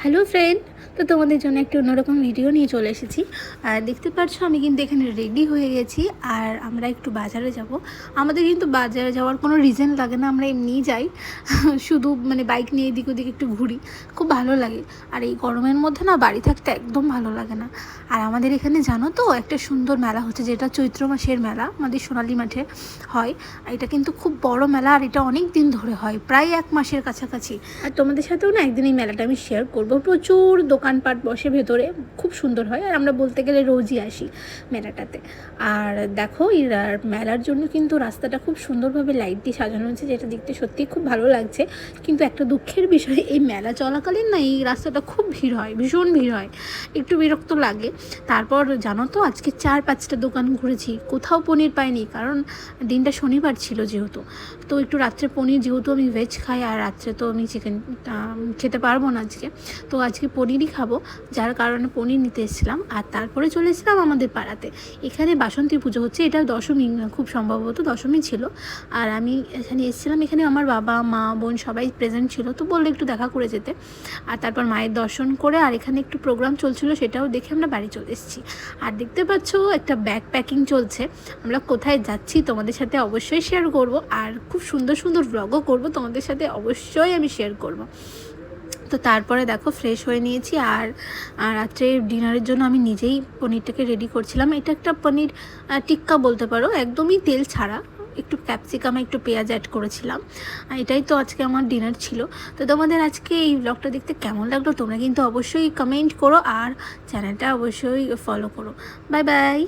Hello friend, তো তোমাদের জন্য একটু অন্যরকম ভিডিও নিয়ে চলে এসেছি। আর দেখতে পাচ্ছ আমি কিন্তু এখানে রেডি হয়ে গেছি আর আমরা একটু বাজারে যাব। আমাদের কিন্তু বাজারে যাওয়ার কোনো রিজন লাগে না, আমরা এমনিই যাই। শুধু বাইক নিয়ে এদিক ওদিক একটু ঘুরি, খুব ভালো লাগে। আর এই গরমের মধ্যে না বাড়ি থাকতে একদম ভালো লাগে না। আর আমাদের এখানে জানো তো একটা সুন্দর মেলা হচ্ছে, যেটা চৈত্র মাসের মেলা, আমাদের সোনালী মাঠে হয়। আর এটা কিন্তু খুব বড় মেলা আর এটা অনেক দিন ধরে হয়, প্রায় 1 মাসের কাছাকাছি। আর তোমাদের সাথেও না একদিন এই মেলাটা আমি শেয়ার করবো। প্রচুর দোকানপাট বসে ভেতরে, খুব সুন্দর হয়। আর আমরা বলতে গেলে রোজই আসি মেলাটাতে। আর দেখো এই মেলার জন্য কিন্তু রাস্তাটা খুব সুন্দরভাবে লাইট দিয়ে সাজানো হয়েছে, যেটা দেখতে সত্যিই খুব ভালো লাগছে। কিন্তু একটা দুঃখের বিষয়, এই মেলা চলাকালীন না এই রাস্তাটা খুব ভিড় হয়, ভীষণ ভিড় হয়, একটু বিরক্ত লাগে। তারপর জানো তো আজকে 4-5টা দোকান ঘুরেছি, কোথাও পনির পাইনি, কারণ দিনটা শনিবার ছিল যেহেতু। তো একটু রাত্রে পনির, যেহেতু আমি ভেজ খাই আর রাত্রে তো আমি চিকেন খেতে পারবো না আজকে, তো আজকে পনিরই খাবো, যার কারণে পনির নিতে এসেছিলাম। আর তারপরে চলে এসেছিলাম আমাদের পাড়াতে, এখানে বাসন্তী পুজো হচ্ছে, এটা দশমী, খুব সম্ভবত দশমী ছিল। আর আমি এখানে এসেছিলাম, এখানে আমার বাবা মা বোন সবাই প্রেজেন্ট ছিল, তো বললো একটু দেখা করে যেতে। আর তারপর মায়ের দর্শন করে আর এখানে একটু প্রোগ্রাম চলছিল, সেটাও দেখে আমরা বাড়ি চলে এসেছি। আর দেখতে পাচ্ছ একটা ব্যাগ প্যাকিং চলছে, আমরা কোথায় যাচ্ছি তোমাদের সাথে অবশ্যই শেয়ার করব। আর খুব সুন্দর সুন্দর ব্লগও করব, তোমাদের সাথে অবশ্যই আমি শেয়ার করব। তো তারপরে দেখো ফ্রেশ হয়ে নিয়েছি আর রাত্রে ডিনারের জন্য আমি নিজেই পনিরটাকে রেডি করছিলাম। এটা একটা পনির টিক্কা বলতে পারো, একদমই তেল ছাড়া, একটু ক্যাপসিকাম একটু পেঁয়াজ অ্যাড করেছিলাম। এটাই তো আজকে আমার ডিনার ছিল। তো তোমাদের আজকে এই ব্লগটা দেখতে কেমন লাগলো তোমরা কিন্তু অবশ্যই কমেন্ট করো আর চ্যানেলটা অবশ্যই ফলো করো। Bye bye.